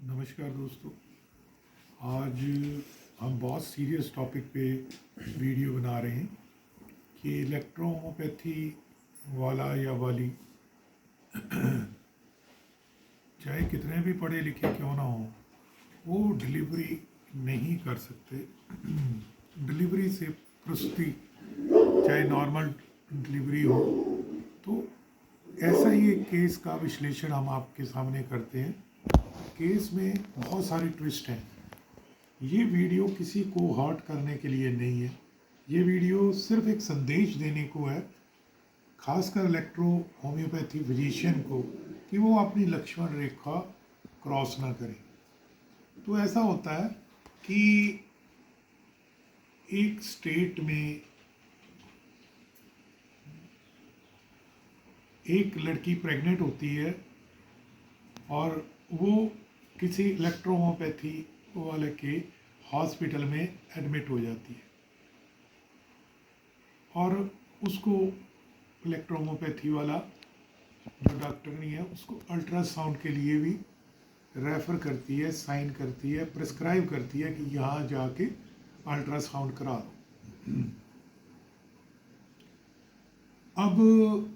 नमस्कार दोस्तों। आज हम बहुत सीरियस टॉपिक पे वीडियो बना रहे हैं कि इलेक्ट्रोहोम्योपैथी वाला या वाली चाहे कितने भी पढ़े लिखे क्यों ना हो, वो डिलीवरी नहीं कर सकते। डिलीवरी से प्रसूति, चाहे नॉर्मल डिलीवरी हो, तो ऐसा ही एक केस का विश्लेषण हम आपके सामने करते हैं। केस में बहुत सारे ट्विस्ट हैं। ये वीडियो किसी को हर्ट करने के लिए नहीं है, ये वीडियो सिर्फ एक संदेश देने को है, खासकर इलेक्ट्रो होम्योपैथी फिजिशियन को, कि वो अपनी लक्ष्मण रेखा क्रॉस ना करें। तो ऐसा होता है कि एक स्टेट में एक लड़की प्रेग्नेंट होती है और वो किसी इलेक्ट्रोहोम्योपैथी वाले के हॉस्पिटल में एडमिट हो जाती है और उसको इलेक्ट्रोहोम्योपैथी वाला जो डॉक्टर नहीं है उसको अल्ट्रासाउंड के लिए भी रेफ़र करती है, साइन करती है, प्रिस्क्राइब करती है कि यहाँ जाके अल्ट्रासाउंड करा दो। अब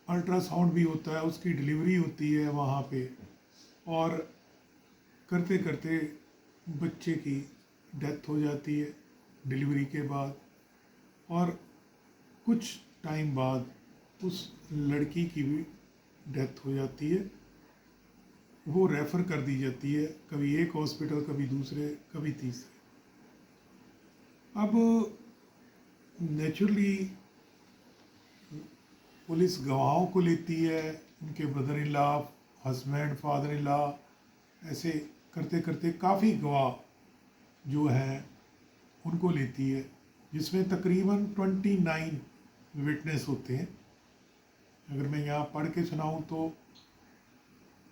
अल्ट्रासाउंड भी होता है, उसकी डिलीवरी होती है वहाँ पे, और करते करते बच्चे की डेथ हो जाती है डिलीवरी के बाद, और कुछ टाइम बाद उस लड़की की भी डेथ हो जाती है। वो रेफ़र कर दी जाती है, कभी एक हॉस्पिटल, कभी दूसरे, कभी तीसरे। अब नेचुरली पुलिस गवाहों को लेती है, उनके brother in law, husband, father in law, ऐसे करते करते काफ़ी गवाह जो हैं उनको लेती है, जिसमें तकरीबन 29 विटनेस होते हैं। अगर मैं यहाँ पढ़ के सुनाऊँ तो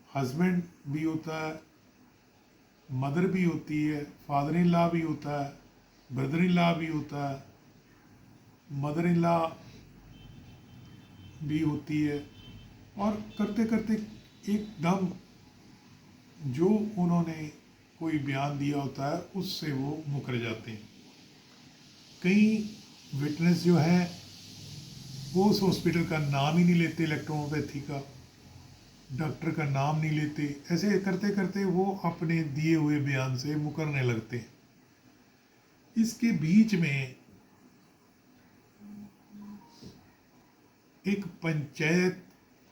हस्बैंड भी होता है, मदर भी होती है, फादर इन लॉ भी होता है, ब्रदर इन लॉ भी होता है, मदर इन लॉ भी होती है, और करते करते एकदम जो उन्होंने कोई बयान दिया होता है उससे वो मुकर जाते हैं। कई विटनेस जो हैं वो उस हॉस्पिटल का नाम ही नहीं लेते, इलेक्ट्रोहोम्योपैथी का डॉक्टर का नाम नहीं लेते। ऐसे करते करते वो अपने दिए हुए बयान से मुकरने लगते हैं। इसके बीच में एक पंचायत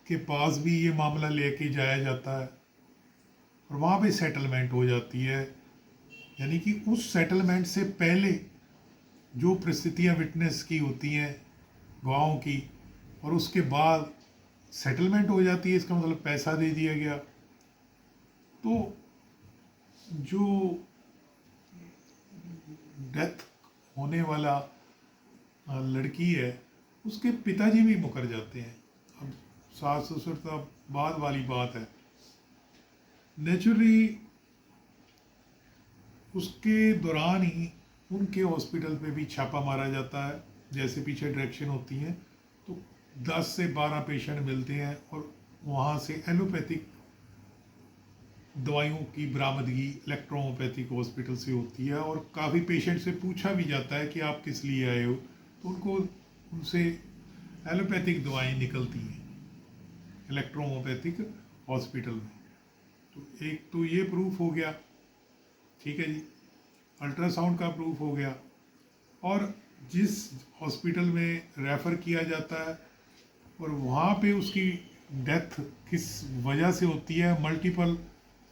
के पास भी ये मामला लेके जाया जाता है और वहाँ पे सेटलमेंट हो जाती है। यानी कि उस सेटलमेंट से पहले जो परिस्थितियाँ विटनेस की होती हैं, गवाहों की, और उसके बाद सेटलमेंट हो जाती है, इसका मतलब पैसा दे दिया गया। तो जो डेथ होने वाला लड़की है उसके पिताजी भी मुकर जाते हैं। अब सास ससुर तो बाद वाली बात है। नेचुरली उसके दौरान ही उनके हॉस्पिटल पे भी छापा मारा जाता है, जैसे पीछे डायरेक्शन होती हैं, तो 10 से 12 पेशेंट मिलते हैं और वहाँ से एलोपैथिक दवाइयों की बरामदगी इलेक्ट्रोहोम्योपैथिक हॉस्पिटल से होती है। और काफ़ी पेशेंट से पूछा भी जाता है कि आप किस लिए आए हो, तो उनसे एलोपैथिक दवाएं निकलती हैं इलेक्ट्रोहोम्योपैथिक हॉस्पिटल में। तो एक तो ये प्रूफ हो गया, ठीक है जी, अल्ट्रासाउंड का प्रूफ हो गया। और जिस हॉस्पिटल में रेफ़र किया जाता है और वहाँ पे उसकी डेथ किस वजह से होती है, मल्टीपल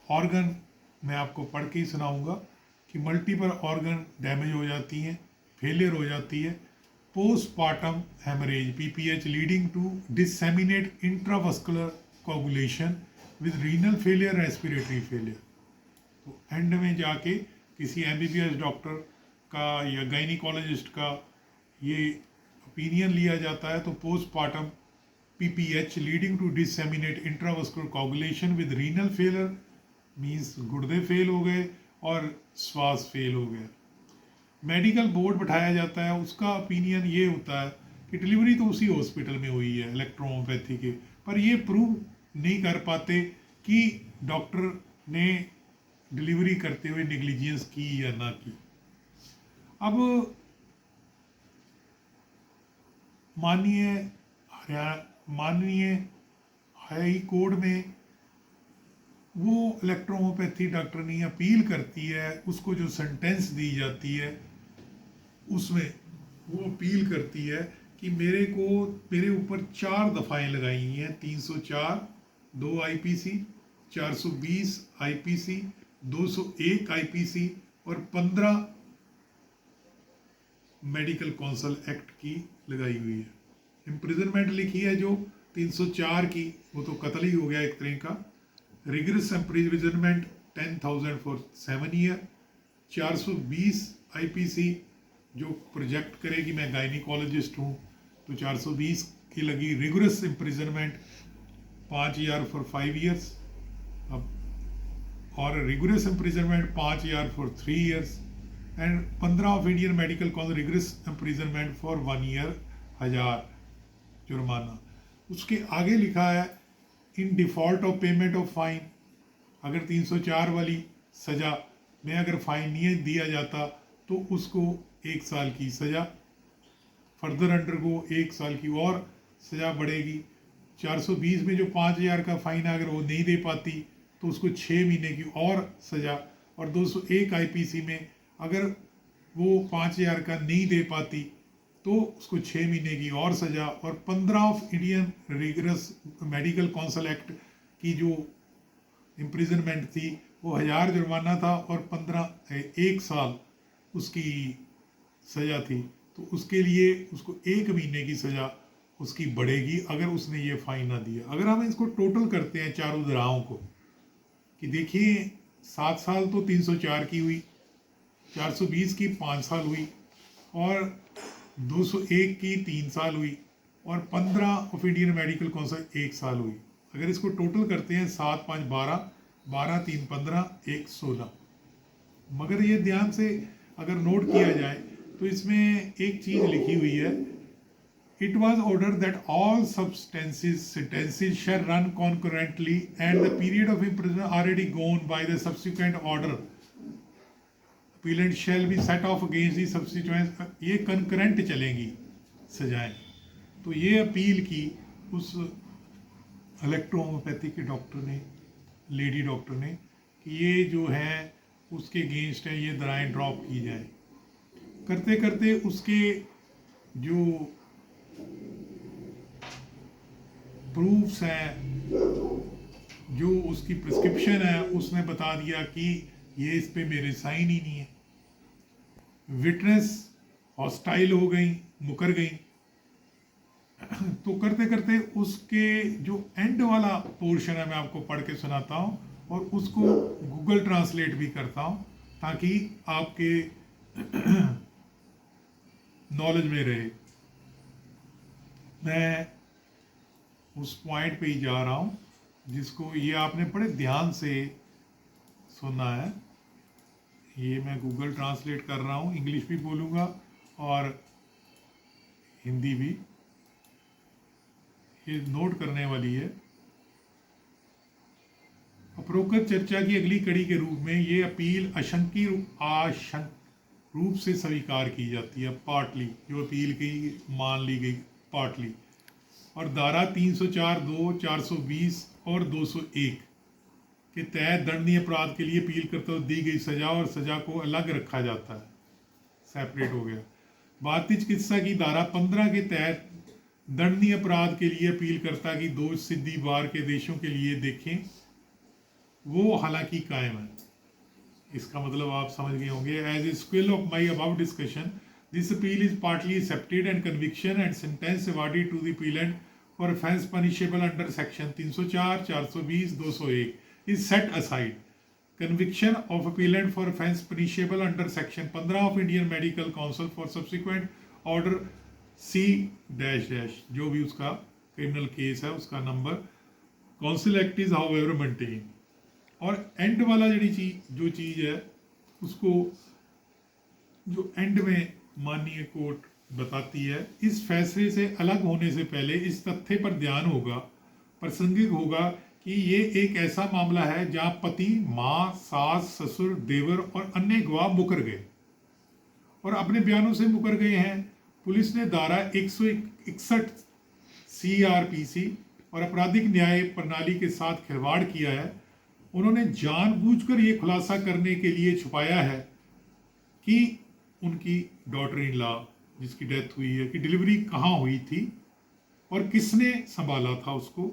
ऑर्गन, मैं आपको पढ़ के ही सुनाऊंगा कि मल्टीपल ऑर्गन डैमेज हो जाती हैं, फेलियर हो जाती है, postmortem haemorrhage PPH leading to disseminate intravascular coagulation with renal failure, respiratory failure. तो एंड में जाके किसी एमबीबीएस डॉक्टर का या गायनिकोलॉजिस्ट का ये ओपिनियन लिया जाता है, तो postmortem PPH leading to disseminate intravascular coagulation with renal failure means गुर्दे फेल हो गए और श्वास फेल हो गया। मेडिकल बोर्ड बैठाया जाता है, उसका ओपिनियन ये होता है कि डिलीवरी तो उसी हॉस्पिटल में हुई है इलेक्ट्रोहोम्योपैथी के, पर ये प्रूव नहीं कर पाते कि डॉक्टर ने डिलीवरी करते हुए नेग्लिजेंस की या ना की। अब माननीय हाई कोर्ट में वो इलेक्ट्रोहोम्योपैथी डॉक्टरनी अपील करती है, उसको जो सेंटेंस दी जाती है उसमें वो अपील करती है कि मेरे ऊपर 4 दफ़ाएं लगाई हैं, 304, 2 आईपीसी, 420 आईपीसी, 201 आईपीसी और 15 मेडिकल काउंसिल एक्ट की लगाई हुई है। इम्प्रिजनमेंट लिखी है जो 304 की, वो तो कत्ल ही हो गया एक तरह का। Rigorous imprisonment 10,000 for 7 year. 420 IPC जो प्रोजेक्ट करे कि मैं गायनिकोलॉजिस्ट हूँ तो 420 की लगी। Rigorous imprisonment 5,000 for 5 years. अब और rigorous imprisonment 5,000 for 3 years and 15 of Indian medical council rigorous imprisonment for 1 year 1,000 जुर्माना। उसके आगे लिखा है in default of payment of fine. अगर 304 वाली सज़ा में अगर फाइन नहीं दिया जाता तो उसको 1 साल की सज़ा, फर्दर अंडर को 1 साल की और सज़ा बढ़ेगी। 420 में जो 5,000 का फाइन है, अगर वो नहीं दे पाती तो उसको 6 महीने की और सज़ा। और 201 आईपीसी में अगर वो 5,000 का नहीं दे पाती तो उसको 6 महीने की और सज़ा। और 15 of Indian rigorous medical council act की जो इम्प्रिजनमेंट थी वो 1,000 जुर्माना था और 1 साल उसकी सज़ा थी। तो उसके लिए उसको 1 महीने की सज़ा उसकी बढ़ेगी अगर उसने ये फाइन ना दिया। अगर हम इसको टोटल करते हैं चारों धाराओं को कि देखिए 7 साल तो 304 की हुई, 420 की 5 साल हुई और 201 की 3 साल हुई और 15 ऑफ इंडियन मेडिकल काउंसिल 1 साल हुई। अगर इसको टोटल करते हैं 7, 5, 12, 12, 3, 15, 1, 16। मगर ये ध्यान से अगर नोट किया जाए तो इसमें एक चीज़ लिखी हुई है, it was order that all sentences shall run concurrently and the period of imprisonment already gone by the subsequent order appellant shall be set off against the subsequent। ये कंकरेंट चलेंगी सजाएं। तो ये अपील की उस इलेक्ट्रोहोम्योपैथी के doctor ने, lady doctor ने, कि ये जो है उसके अगेंस्ट है, ये दराएं ड्रॉप की जाए। करते करते उसके जो प्रूफ्स हैं, जो उसकी प्रिस्क्रिप्शन है, उसने बता दिया कि ये इस पे मेरे साइन ही नहीं है। विटनेस हॉस्टाइल हो गई, मुकर गई। तो करते करते उसके जो एंड वाला पोर्शन है मैं आपको पढ़ के सुनाता हूँ और उसको गूगल ट्रांसलेट भी करता हूँ ताकि आपके नॉलेज में रहे। मैं उस पॉइंट पे ही जा रहा हूँ जिसको ये आपने बड़े ध्यान से सुनना है। ये मैं गूगल ट्रांसलेट कर रहा हूँ, इंग्लिश भी बोलूँगा और हिंदी भी। ये नोट करने वाली है। उपरोक्त चर्चा की अगली कड़ी के रूप में ये अपील आशंक रूप से स्वीकार की जाती है, पार्टली। जो अपील की मान ली गई पार्टली। और धारा 304, 2, 420 और 201 के तहत दंडनीय अपराध के लिए अपील करते हुए दी गई सजा और सजा को अलग रखा जाता है, सेपरेट हो गया। भारतीय चिकित्सा की धारा 15 के तहत दंडनीय अपराध के लिए अपील करता कि दोष सिद्धि बाहर के देशों के लिए देखें, वो हालांकि कायम है। इसका मतलब आप समझ गए होंगे। As a sequel of my about discussion, this appeal is partly accepted and conviction and sentence awarded to the appellant for offence punishable under section 304, 420, 201 is set aside. Conviction of appellant for offence punishable under section 15 of Indian Medical Council for subsequent order C dash dash, जो भी उसका criminal case है उसका number. Council act is however maintain. और and वाला जो चीज़ है उसको जो एंड में माननीय कोर्ट बताती है, इस फैसले से अलग होने से पहले इस तथ्य पर ध्यान होगा, प्रासंगिक होगा कि ये एक ऐसा मामला है जहां पति, मां, सास, ससुर, देवर और अन्य गवाह मुकर गए और अपने बयानों से मुकर गए हैं। पुलिस ने धारा 161 CRPC और आपराधिक न्याय प्रणाली के साथ खिलवाड़ किया है। उन्होंने जानबूझकर ये खुलासा करने के लिए छुपाया है कि उनकी डॉटर इन लॉ जिसकी डेथ हुई है कि डिलीवरी कहाँ हुई थी और किसने संभाला था उसको।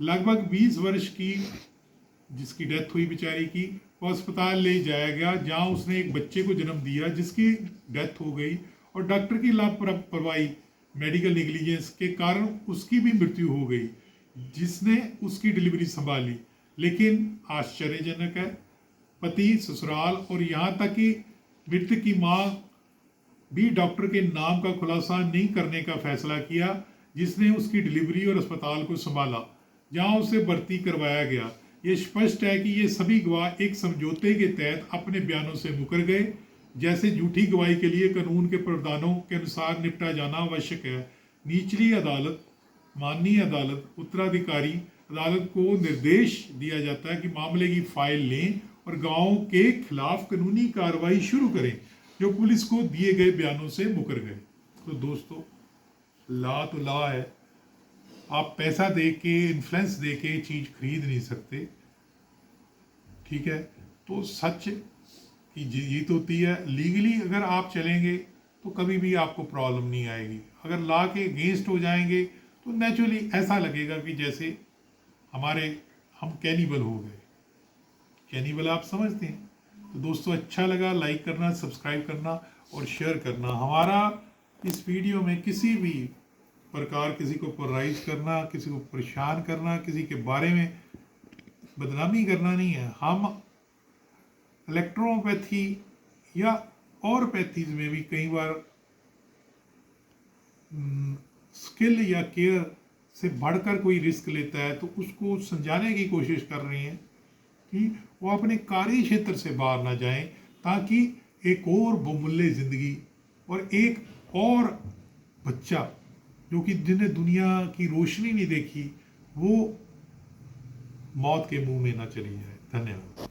लगभग 20 वर्ष की जिसकी डेथ हुई बेचारी की, वो अस्पताल ले जाया गया जहां उसने एक बच्चे को जन्म दिया जिसकी डेथ हो गई और डॉक्टर की लापरवाही, मेडिकल नेग्लिजेंस के कारण उसकी भी मृत्यु हो गई जिसने उसकी डिलीवरी संभाली। लेकिन आश्चर्यजनक है, पति, ससुराल और यहाँ तक कि मृतक की माँ भी डॉक्टर के नाम का खुलासा नहीं करने का फैसला किया जिसने उसकी डिलीवरी और अस्पताल को संभाला जहां उसे भर्ती करवाया गया। ये स्पष्ट है कि ये सभी गवाह एक समझौते के तहत अपने बयानों से मुकर गए। जैसे झूठी गवाही के लिए कानून के प्रावधानों के अनुसार निपटा जाना आवश्यक है। निचली अदालत, माननीय अदालत, उत्तराधिकारी अदालत को निर्देश दिया जाता है कि मामले की फाइल लें और गवाहों के खिलाफ कानूनी कार्रवाई शुरू करें जो पुलिस को दिए गए बयानों से मुकर गए। तो दोस्तों, लॉ तो लॉ है। आप पैसा दे के, इन्फ्लुएंस दे के चीज़ खरीद नहीं सकते, ठीक है। तो सच की जीत होती है। लीगली अगर आप चलेंगे तो कभी भी आपको प्रॉब्लम नहीं आएगी। अगर लॉ के अगेंस्ट हो जाएंगे तो नेचुरली ऐसा लगेगा कि जैसे हम कैनिबल हो गए। कैनिबल आप समझते हैं। तो दोस्तों, अच्छा लगा, लाइक करना, सब्सक्राइब करना और शेयर करना। हमारा इस वीडियो में किसी भी प्रकार किसी को पोलराइज करना, किसी को परेशान करना, किसी के बारे में बदनामी करना नहीं है। हम इलेक्ट्रोपैथी या और पैथीज में भी कई बार स्किल या केयर से बढ़कर कोई रिस्क लेता है तो उसको समझाने की कोशिश कर रहे हैं कि वो अपने कार्य क्षेत्र से बाहर ना जाएं, ताकि एक और बहुमूल्य ज़िंदगी और एक और बच्चा जो कि जिन्हें दुनिया की रोशनी नहीं देखी, वो मौत के मुंह में ना चली जाए। धन्यवाद।